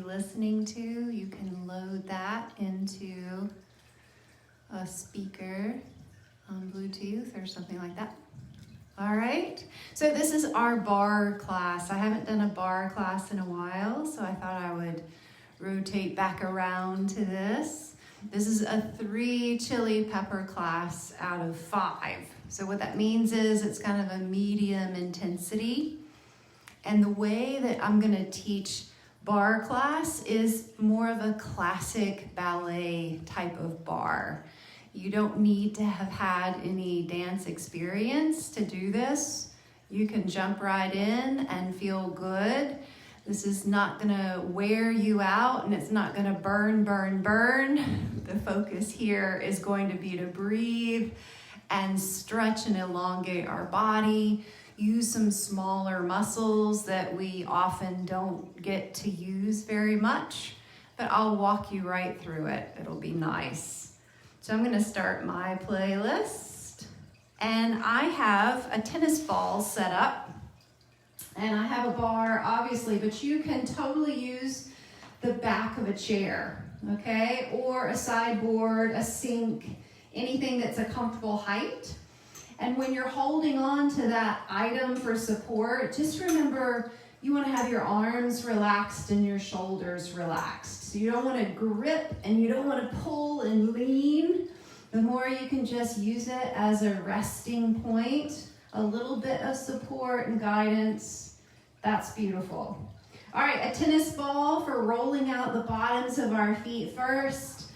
listening to, you can load that into a speaker on Bluetooth or something like that. All right, so this is our bar class. I haven't done a bar class in a while, so I thought I would rotate back around to this. This is a 3 chili pepper class out of 5. So what that means is it's kind of a medium intensity. And the way that I'm gonna teach bar class is more of a classic ballet type of bar. You don't need to have had any dance experience to do this. You can jump right in and feel good. This is not gonna wear you out and it's not gonna burn. The focus here is going to be to breathe and stretch and elongate our body. Use some smaller muscles that we often don't get to use very much, but I'll walk you right through it. It'll be nice. So I'm gonna start my playlist, and I have a tennis ball set up, and I have a bar, obviously, but you can totally use the back of a chair, okay? Or a sideboard, a sink, anything that's a comfortable height. And when you're holding on to that item for support, just remember you want to have your arms relaxed and your shoulders relaxed. So you don't want to grip and you don't want to pull and lean. The more you can just use it as a resting point, a little bit of support and guidance, that's beautiful. All right, a tennis ball for rolling out the bottoms of our feet first.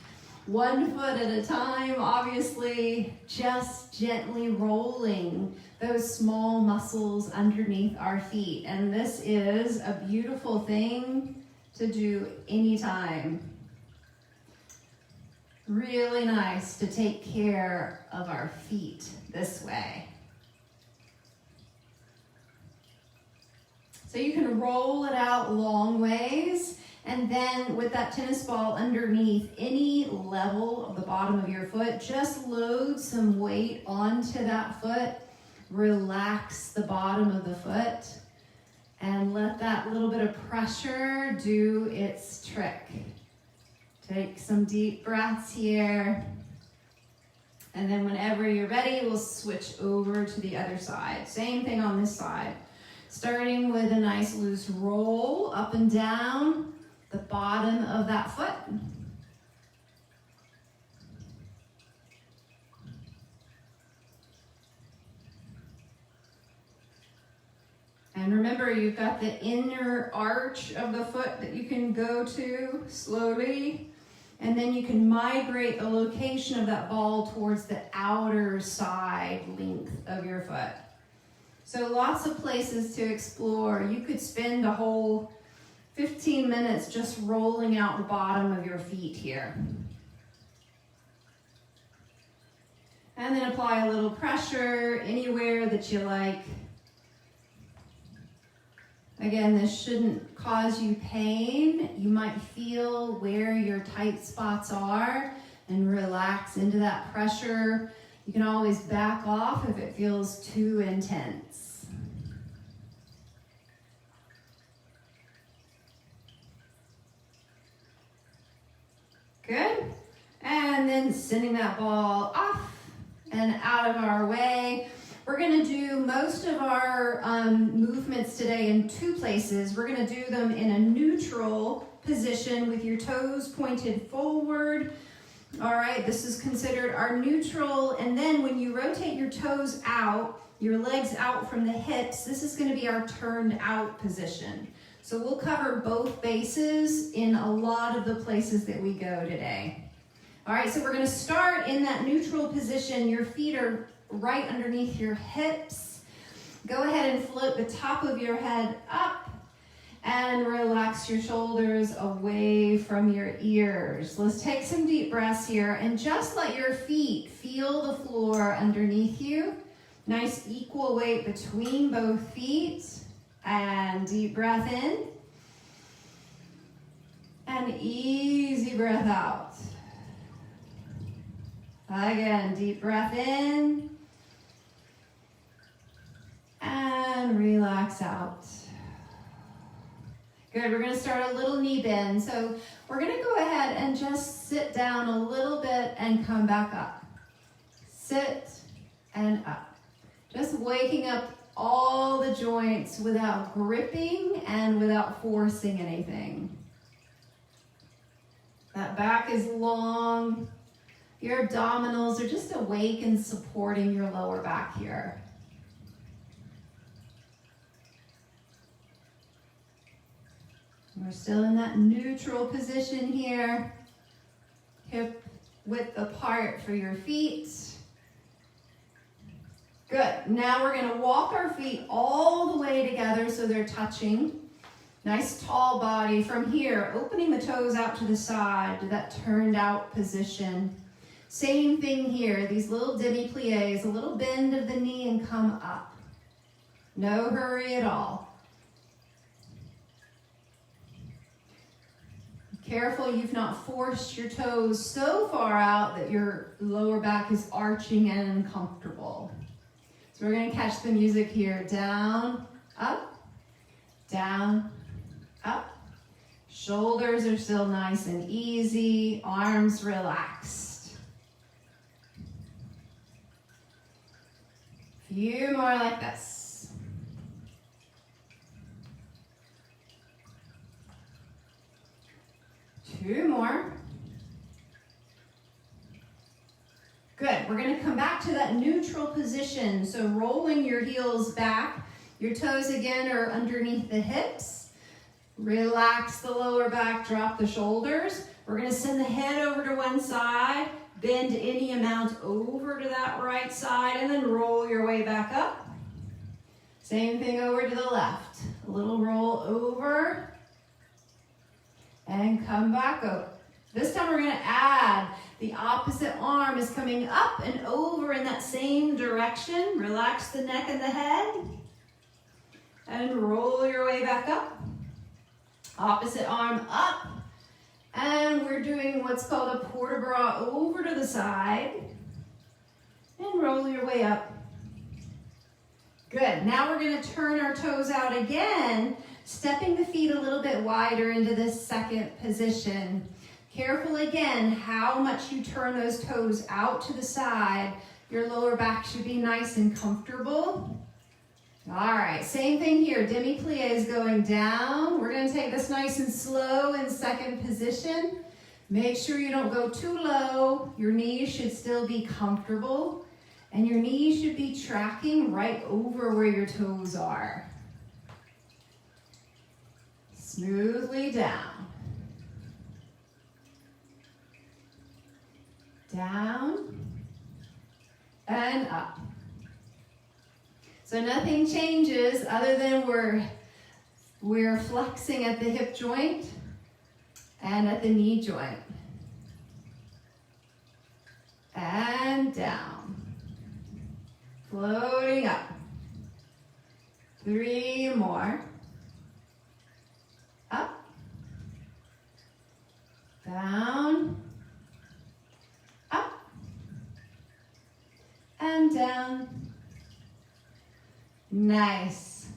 1 foot at a time, obviously, just gently rolling those small muscles underneath our feet. And this is a beautiful thing to do anytime. Really nice to take care of our feet this way. So you can roll it out long ways. And then with that tennis ball underneath any level of the bottom of your foot, just load some weight onto that foot, relax the bottom of the foot, and let that little bit of pressure do its trick. Take some deep breaths here. And then whenever you're ready, we'll switch over to the other side. Same thing on this side. Starting with a nice loose roll up and down the bottom of that foot. And remember, you've got the inner arch of the foot that you can go to slowly, and then you can migrate the location of that ball towards the outer side length of your foot. So lots of places to explore. You could spend a whole 15 minutes just rolling out the bottom of your feet here. And then apply a little pressure anywhere that you like. Again, this shouldn't cause you pain. You might feel where your tight spots are and relax into that pressure. You can always back off if it feels too intense. Good. And then sending that ball off and out of our way. We're going to do most of our movements today in 2 places. We're going to do them in a neutral position with your toes pointed forward. All right, this is considered our neutral. And then when you rotate your toes out, your legs out from the hips, this is going to be our turned out position. So we'll cover both bases in a lot of the places that we go today. All right, so we're going to start in that neutral position. Your feet are right underneath your hips. Go ahead and float the top of your head up and relax your shoulders away from your ears. Let's take some deep breaths here and just let your feet feel the floor underneath you. Nice equal weight between both feet. And deep breath in. And easy breath out. Again, deep breath in. And relax out. Good, we're gonna start a little knee bend. So we're gonna go ahead and just sit down a little bit and come back up. Sit and up. Just waking up all the joints without gripping and without forcing anything. That back is long. Your abdominals are just awake and supporting your lower back here. We're still in that neutral position here. Hip width apart for your feet. Good. Now we're going to walk our feet all the way together so they're touching. Nice tall body. From here, opening the toes out to the side to that turned out position. Same thing here. These little demi-plies, a little bend of the knee and come up. No hurry at all. Careful you've not forced your toes so far out that your lower back is arching and uncomfortable. So we're going to catch the music here. Down, up, down, up. Shoulders are still nice and easy. Arms relaxed. Few more like this. Two more. Good, we're gonna come back to that neutral position. So rolling your heels back, your toes again are underneath the hips. Relax the lower back, drop the shoulders. We're gonna send the head over to one side, bend any amount over to that right side, and then roll your way back up. Same thing over to the left. A little roll over, and come back up. This time we're going to add the opposite arm is coming up and over in that same direction. Relax the neck and the head. And roll your way back up. Opposite arm up. And we're doing what's called a port de bras over to the side. And roll your way up. Good. Now we're going to turn our toes out again, stepping the feet a little bit wider into this second position. Careful again how much you turn those toes out to the side. Your lower back should be nice and comfortable. All right, same thing here. Demi-plies going down. We're going to take this nice and slow in second position. Make sure you don't go too low. Your knees should still be comfortable. And your knees should be tracking right over where your toes are. Smoothly down. Down and up. So nothing changes other than we're flexing at the hip joint and at the knee joint. And down. Floating up. 3 more. Up. Down. Up. And down. Nice.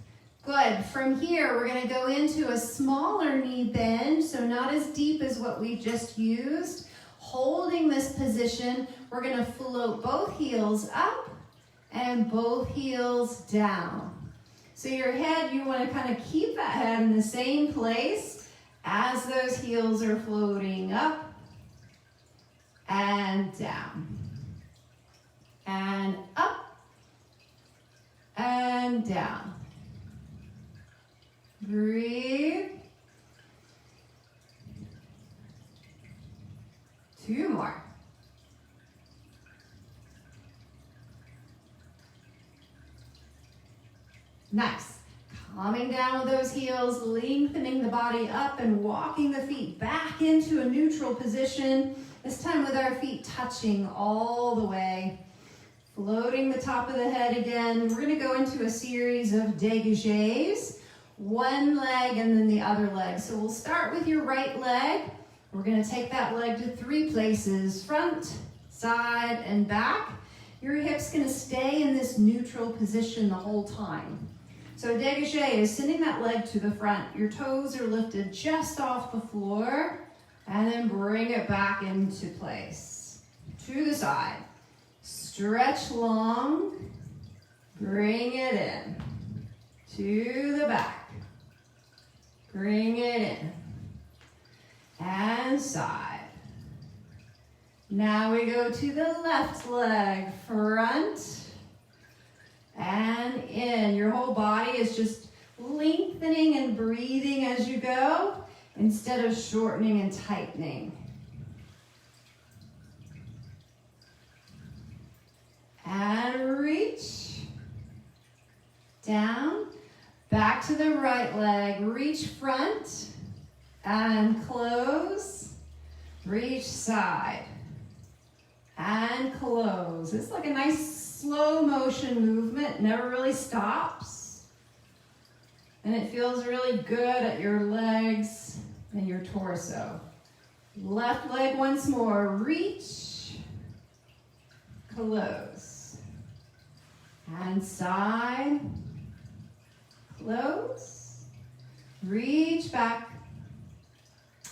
Good. From here, we're going to go into a smaller knee bend, so not as deep as what we just used. Holding this position, we're going to float both heels up and both heels down. So your head, you want to kind of keep that head in the same place as those heels are floating up and down. And up and down. Breathe. 2 more. Nice. Calming down with those heels, lengthening the body up and walking the feet back into a neutral position. This time with our feet touching all the way. Floating the top of the head again. We're going to go into a series of dégagés. One leg and then the other leg. So we'll start with your right leg. We're going to take that leg to 3 places. Front, side, and back. Your hip's going to stay in this neutral position the whole time. So dégagé is sending that leg to the front. Your toes are lifted just off the floor, and then bring it back into place. To the side. Stretch long, bring it in. To the back. Bring it in. And side. Now we go to the left leg, front and in. Your whole body is just lengthening and breathing as you go instead of shortening and tightening. And reach down, back to the right leg, reach front and close, reach side and close. It's like a nice slow motion movement, never really stops. And it feels really good at your legs and your torso. Left leg once more, reach, close, and side, close, reach back.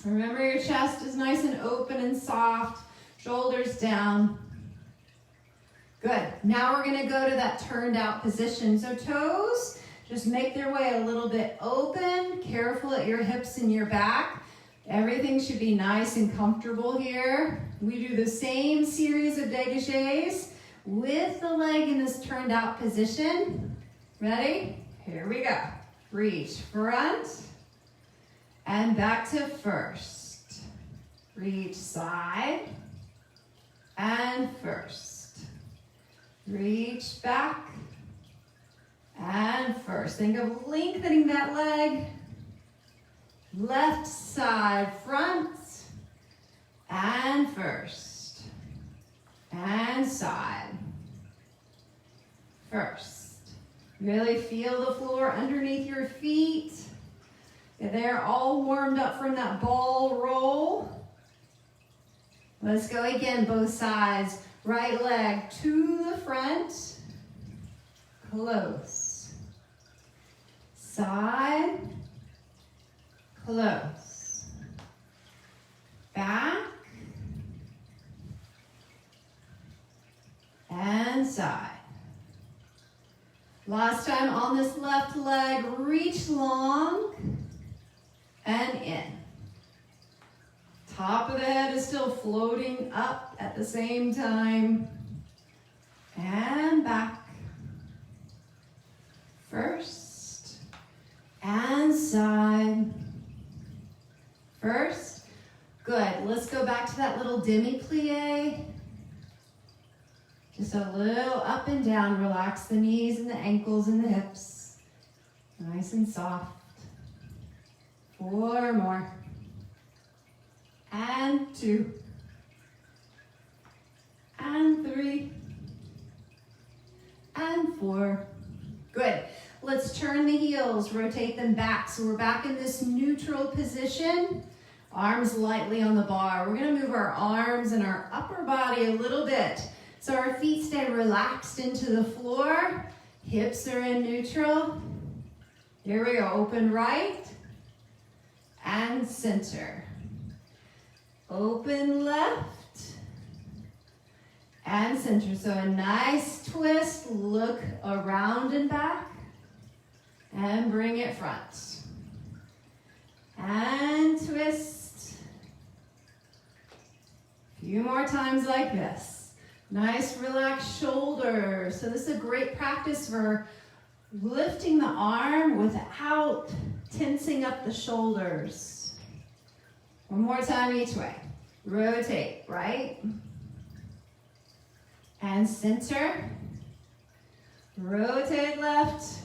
Remember your chest is nice and open and soft, shoulders down. Good. Now we're going to go to that turned out position. So toes just make their way a little bit open, careful at your hips and your back. Everything should be nice and comfortable here. We do the same series of dégagés with the leg in this turned out position. Ready? Here we go. Reach front and back to first. Reach side and first. Reach back and first. Think of lengthening that leg. Left side, front and first. And side. First. Really feel the floor underneath your feet. They're all warmed up from that ball roll. Let's go again, both sides. Right leg to the front, close. Side, close. Back, and side. Last time on this left leg, reach long and in. Top of the head is still floating up at the same time. And back. First. And side. First. Good. Let's go back to that little demi-plie. Just a little up and down. Relax the knees and the ankles and the hips. Nice and soft. 4 more. And 2, and 3, and 4. Good. Let's turn the heels, rotate them back. So we're back in this neutral position. Arms lightly on the bar. We're going to move our arms and our upper body a little bit. So our feet stay relaxed into the floor. Hips are in neutral. Here we go. Open right and center. Open left and center. So a nice twist, look around and back and bring it front. And twist. A few more times like this. Nice relaxed shoulders. So this is a great practice for lifting the arm without tensing up the shoulders. One more time each way. Rotate, right? And center. Rotate left.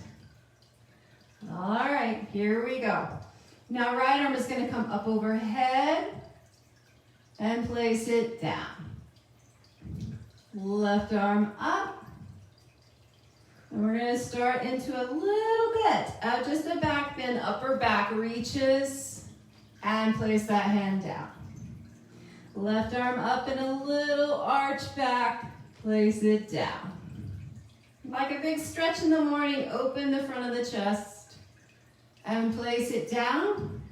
All right, here we go. Now right arm is going to come up overhead and place it down. Left arm up. And we're going to start into a little bit of just a back bend, upper back reaches, and place that hand down. Left arm up and a little arch back, place it down. Like a big stretch in the morning, open the front of the chest and place it down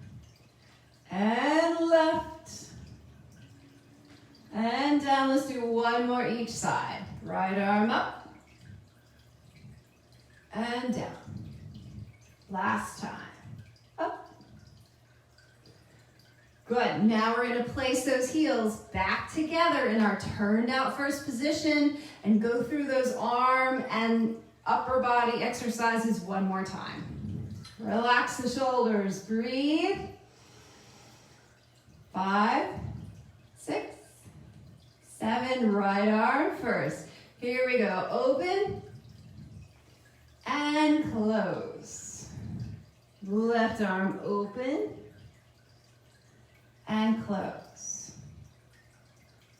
and left and down. Let's do one more each side. Right arm up and down. Last time. Up. Good. Now we're going to place those heels back together in our turned out first position and go through those arm and upper body exercises one more time. Relax the shoulders. Breathe. 5, 6, 7. Right arm first. Here we go. Open and close. Left arm open and close.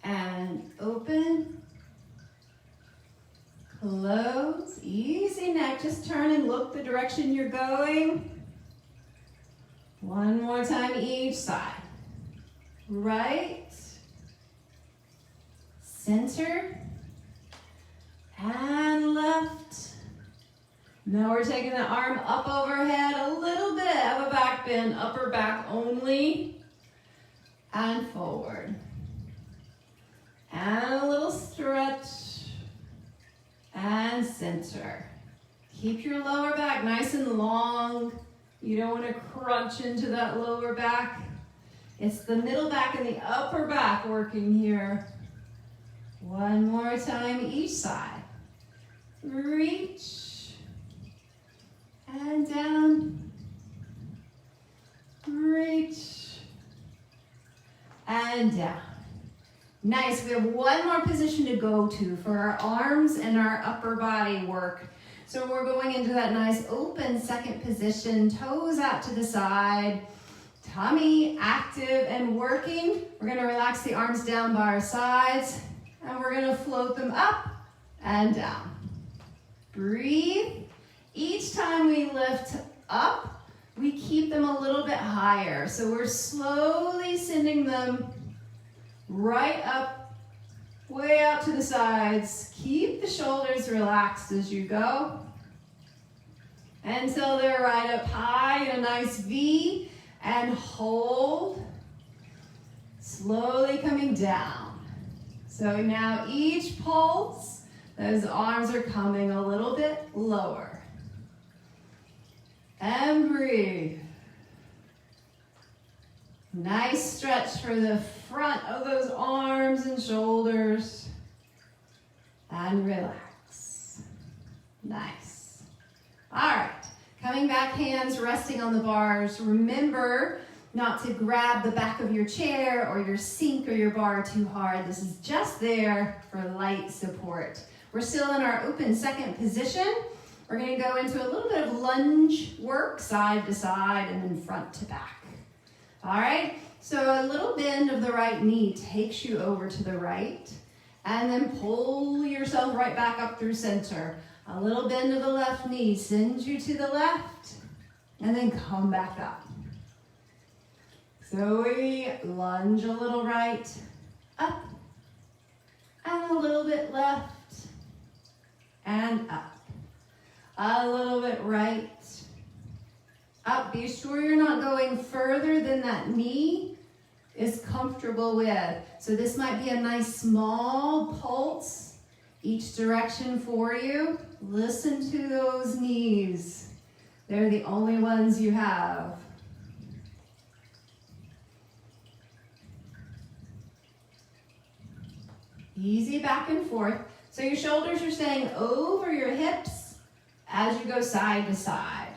And open, close. Easy neck. Just turn and look the direction you're going. One more time each side. Right, center, and left. Now we're taking the arm up overhead, a little bit of a back bend, upper back only, and forward. And a little stretch, and center. Keep your lower back nice and long. You don't want to crunch into that lower back. It's the middle back and the upper back working here. One more time each side. Reach. And down. Reach. And down. Nice. We have one more position to go to for our arms and our upper body work. So we're going into that nice open second position. Toes out to the side. Tummy active and working. We're going to relax the arms down by our sides and we're going to float them up and down. Breathe. Each time we lift up, we keep them a little bit higher. So we're slowly sending them right up, way out to the sides. Keep the shoulders relaxed as you go until they're right up high in a nice V. And hold, slowly coming down. So now each pulse, those arms are coming a little bit lower. And breathe. Nice stretch for the front of those arms and shoulders. And relax. Nice. All right. Coming back, hands resting on the bars. Remember not to grab the back of your chair or your sink or your bar too hard. This is just there for light support. We're still in our open second position. We're going to go into a little bit of lunge work, side to side and then front to back. All right, so a little bend of the right knee takes you over to the right and then pull yourself right back up through center. A little bend of the left knee sends you to the left and then come back up. So we lunge a little right, up, and a little bit left, and up. A little bit right, up. Be sure you're not going further than that knee is comfortable with. So this might be a nice small pulse each direction for you. Listen to those knees. They're the only ones you have. Easy back and forth. So your shoulders are staying over your hips as you go side to side.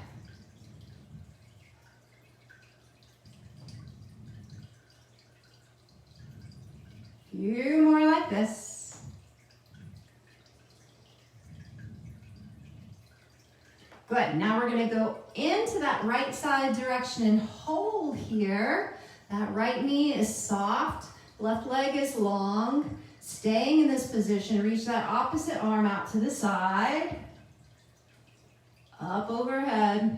Few more like this. Good, now we're gonna go into that right side direction and hold here. That right knee is soft, left leg is long. Staying in this position, reach that opposite arm out to the side. Up overhead.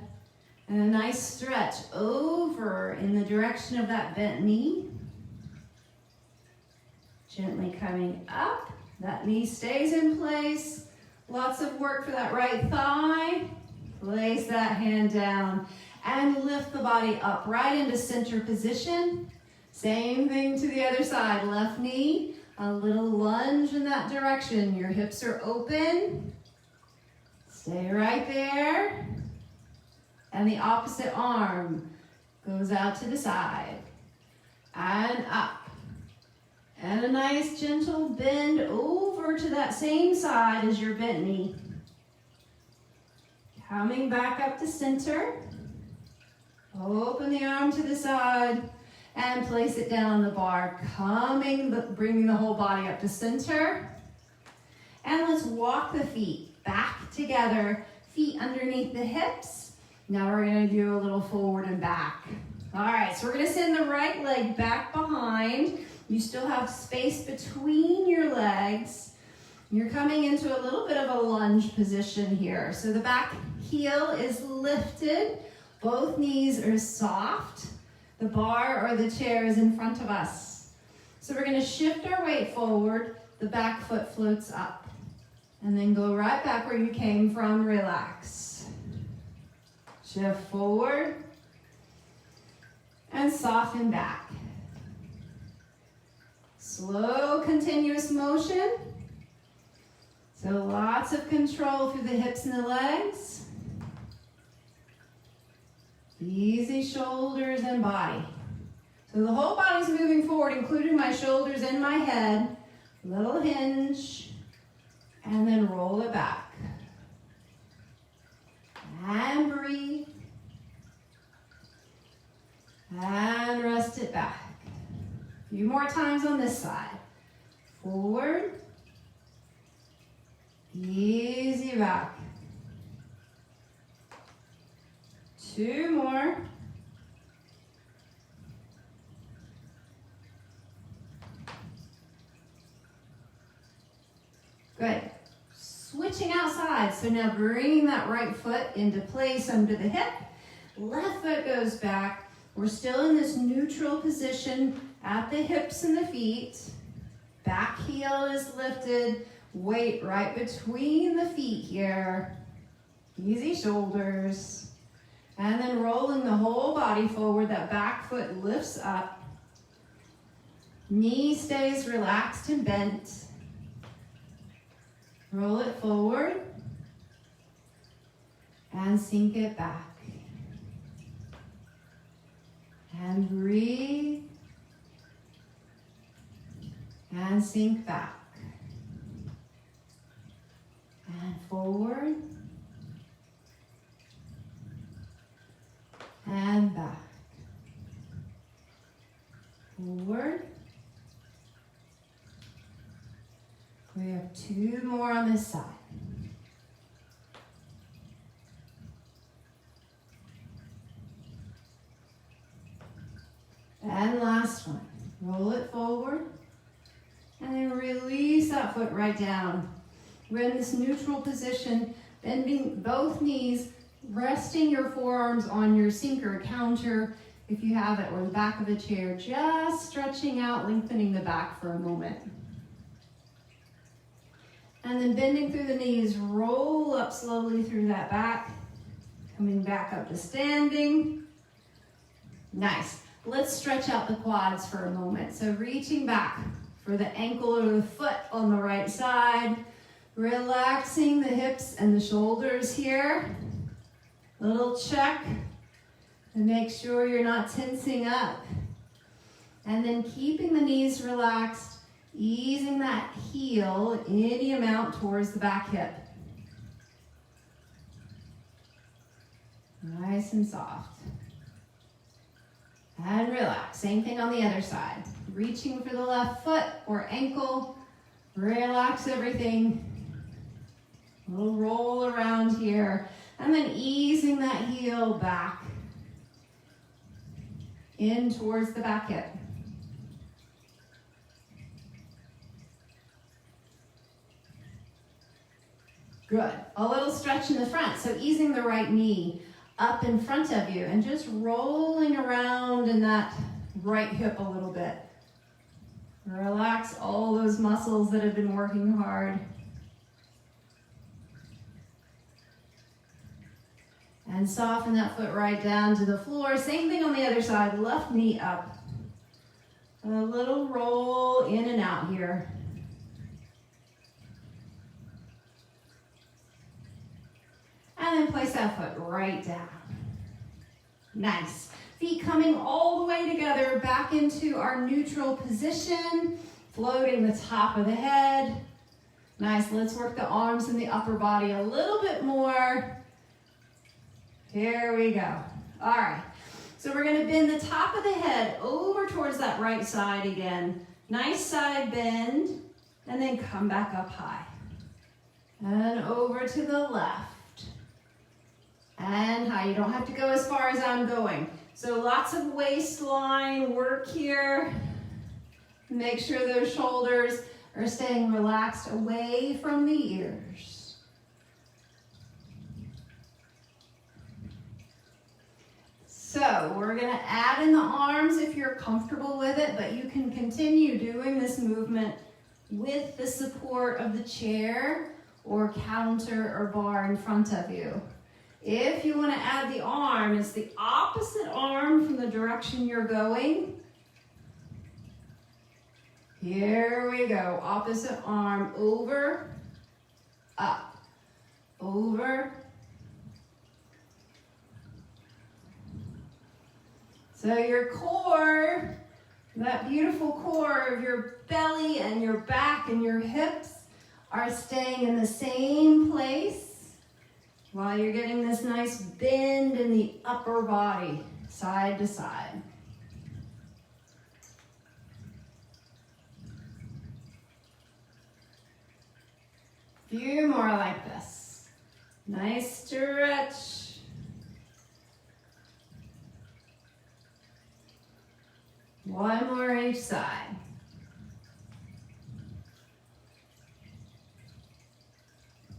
And a nice stretch over in the direction of that bent knee. Gently coming up. That knee stays in place. Lots of work for that right thigh. Place that hand down and lift the body up right into center position. Same thing to the other side. Left knee, a little lunge in that direction. Your hips are open. Stay right there. And the opposite arm goes out to the side and up. And a nice gentle bend over to that same side as your bent knee. Coming back up to center. Open the arm to the side and place it down on the bar. Bringing the whole body up to center. And let's walk the feet back together, feet underneath the hips. Now we're going to do a little forward and back. All right, so we're going to send the right leg back behind. You still have space between your legs. You're coming into a little bit of a lunge position here. So the back heel is lifted. Both knees are soft. The bar or the chair is in front of us. So we're going to shift our weight forward. The back foot floats up. And then go right back where you came from. Relax. Shift forward. And soften back. Slow, continuous motion. So lots of control through the hips and the legs. Easy shoulders and body. So the whole body's moving forward, including my shoulders and my head. Little hinge. And then roll it back. And breathe. And rest it back. A few more times on this side. Forward. Easy back. 2 more. Good. Switching outside. So now bringing that right foot into place under the hip. Left foot goes back. We're still in this neutral position at the hips and the feet. Back heel is lifted. Weight right between the feet here. Easy shoulders. And then rolling the whole body forward. That back foot lifts up. Knee stays relaxed and bent. Roll it forward. And sink it back. And breathe. And sink back. And forward. And back. Forward. We have 2 more on this side. And last one. Roll it forward. And then release that foot right down. We're in this neutral position, bending both knees, resting your forearms on your sink or counter if you have it, or the back of the chair, just stretching out, lengthening the back for a moment. And then bending through the knees, roll up slowly through that back, coming back up to standing. Nice. Let's stretch out the quads for a moment. So reaching back for the ankle or the foot on the right side, relaxing the hips and the shoulders here. Little check to make sure you're not tensing up. And then keeping the knees relaxed, easing that heel any amount towards the back hip. Nice and soft. And relax. Same thing on the other side. Reaching for the left foot or ankle. Relax everything. A little roll around here. And then easing that heel back in towards the back hip. Good. A little stretch in the front. So easing the right knee up in front of you and just rolling around in that right hip a little bit. Relax all those muscles that have been working hard. And soften that foot right down to the floor. Same thing on the other side, left knee up. A little roll in and out here. And then place that foot right down. Nice. Feet coming all the way together, back into our neutral position, floating the top of the head. Nice, let's work the arms and the upper body a little bit more. Here we go. All right, so we're gonna bend the top of the head over towards that right side again. Nice side bend, and then come back up high. And over to the left. And high, you don't have to go as far as I'm going. So lots of waistline work here. Make sure those shoulders are staying relaxed away from the ears. So we're gonna add in the arms if you're comfortable with it, but you can continue doing this movement with the support of the chair or counter or bar in front of you. If you want to add the arm, it's the opposite arm from the direction you're going. Here we go. Opposite arm over, up, over. So your core, that beautiful core of your belly and your back and your hips are staying in the same place while you're getting this nice bend in the upper body, side to side. Few more like this. Nice stretch. One more each side.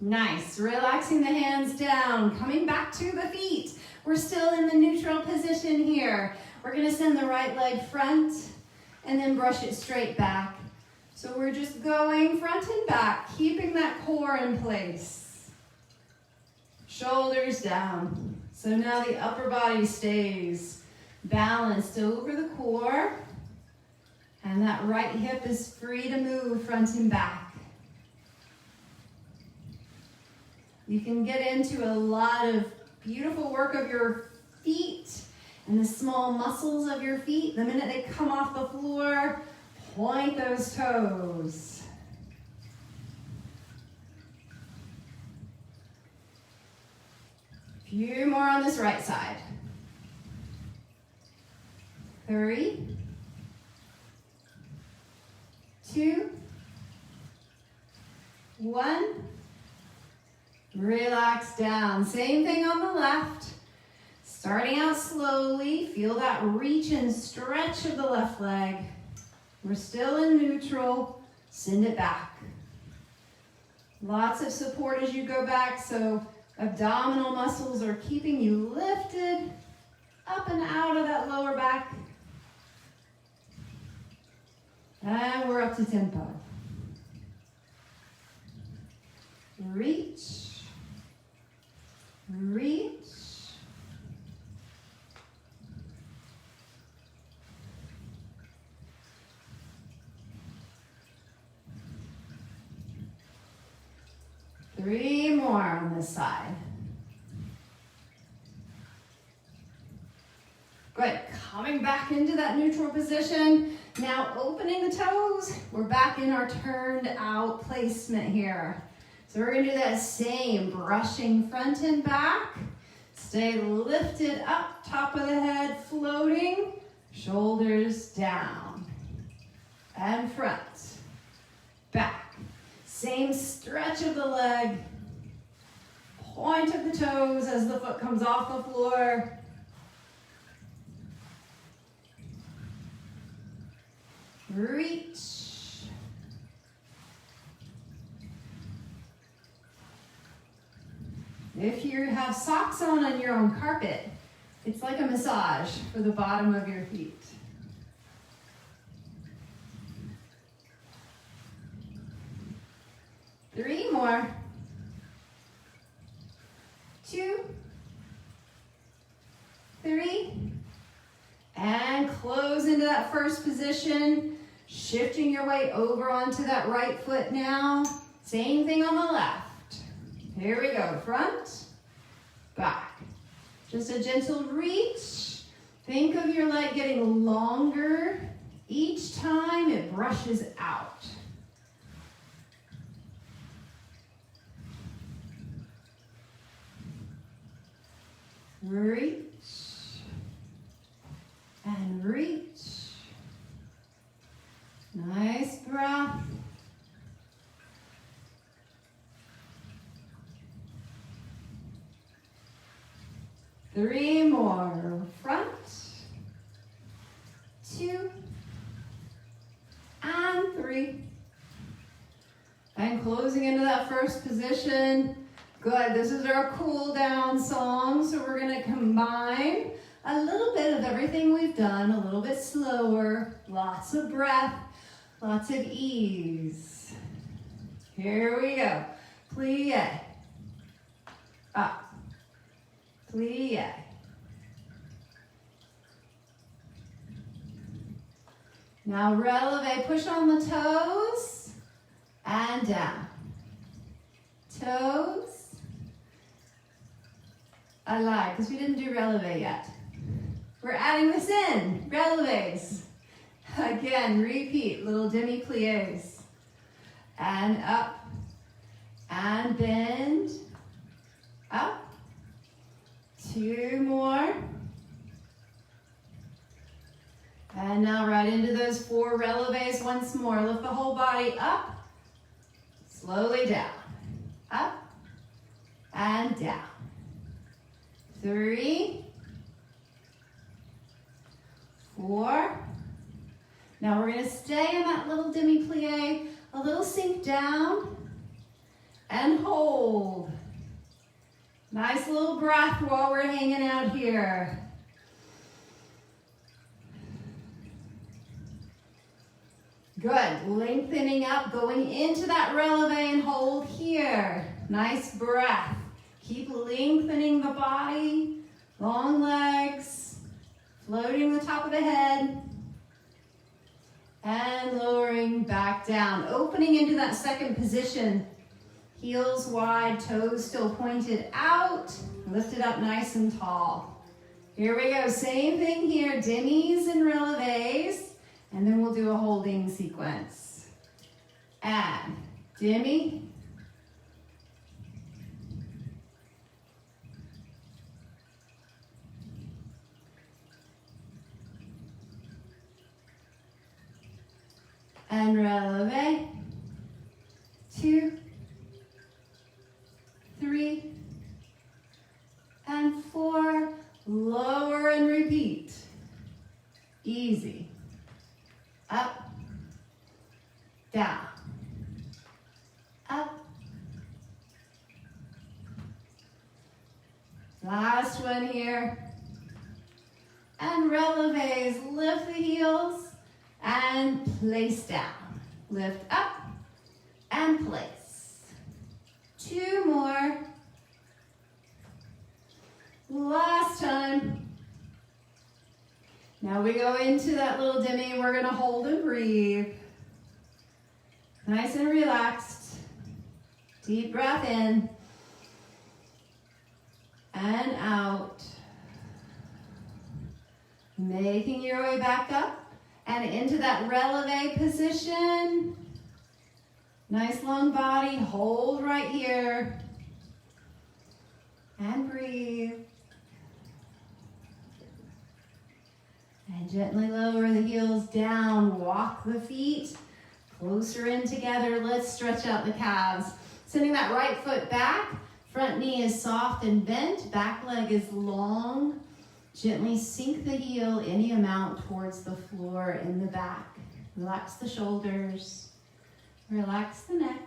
Nice, relaxing the hands down, coming back to the feet. We're still in the neutral position here. We're gonna send the right leg front and then brush it straight back. So we're just going front and back, keeping that core in place. Shoulders down. So now the upper body stays balanced over the core, and that right hip is free to move front and back. You can get into a lot of beautiful work of your feet and the small muscles of your feet. The minute they come off the floor, point those toes. Few more on this right side. 3, 2, 1. Relax down. Same thing on the left. Starting out slowly. Feel that reach and stretch of the left leg. We're still in neutral. Send it back. Lots of support as you go back, so abdominal muscles are keeping you lifted up and out of that lower back. And we're up to tempo. Reach. Reach. Three more on this side. Good. Coming back into that neutral position. Now opening the toes. We're back in our turned out placement here. So we're going to do that same, brushing front and back. Stay lifted up, top of the head, floating. Shoulders down. And front. Back. Same stretch of the leg. Point of the toes as the foot comes off the floor. Reach. If you have socks on your own carpet, it's like a massage for the bottom of your feet. Three more. 2, that first position, shifting your weight over onto that right foot now. Same thing on the left. Here we go, front, back. Just a gentle reach. Think of your leg getting longer each time it brushes out. Reach and reach. Nice breath. Three more. Front, two, and three. And closing into that first position. Good, this is our cool down song, so we're gonna combine a little bit of everything we've done, a little bit slower, lots of breath, lots of ease. Here we go. Plie, up, plie. Now releve, push on the toes and down. Toes. I lied, because we didn't do releve yet. We're adding this in, releves. Again, repeat, little demi-plies. And up, and bend, up. Two more. And now right into those four releves once more. Lift the whole body up, slowly down, up, and down. Three, four. Now we're going to stay in that little demi-plie, a little sink down, and hold. Nice little breath while we're hanging out here. Good, lengthening up, going into that releve and hold here. Nice breath. Keep lengthening the body, long legs, floating the top of the head, and lowering back down. Opening into that second position, heels wide, toes still pointed out, lift it up nice and tall. Here we go, same thing here, demis and releves, and then we'll do a holding sequence. And demi, and releve, two, three, and four, lower and repeat. Easy. Up, down, up. Last one here. And releves, lift the heels and place down. Lift up and place. Two more. Last time. Now we go into that little demi. We're going to hold and breathe. Nice and relaxed. Deep breath in and out. Making your way back up and into that releve position. Nice long body. Hold right here. And breathe. And gently lower the heels down. Walk the feet closer in together. Let's stretch out the calves. Sending that right foot back. Front knee is soft and bent. Back leg is long. Gently sink the heel any amount towards the floor in the back. Relax the shoulders. Relax the neck.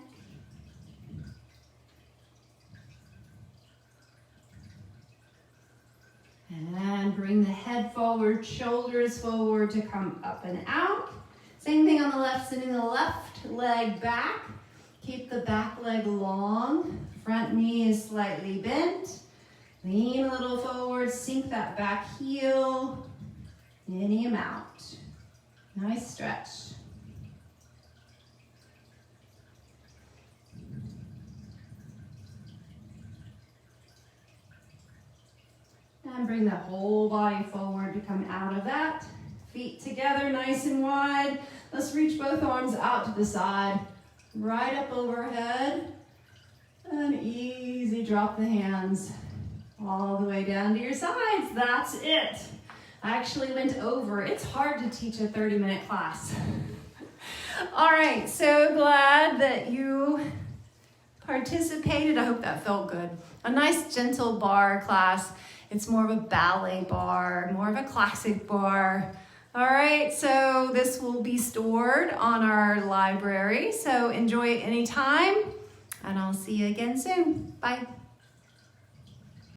And bring the head forward, shoulders forward to come up and out. Same thing on the left, sending the left leg back. Keep the back leg long. Front knee is slightly bent. Lean a little forward, sink that back heel any amount. Nice stretch. And bring that whole body forward to come out of that. Feet together, nice and wide. Let's reach both arms out to the side, right up overhead. And easy drop the hands all the way down to your sides. That's it. I actually went over. It's hard to teach a 30-minute class. All right, so glad that you participated. I hope that felt good. A nice gentle barre class. It's more of a ballet barre, more of a classic barre. All right, so this will be stored on our library, so enjoy it anytime, and I'll see you again soon. Bye.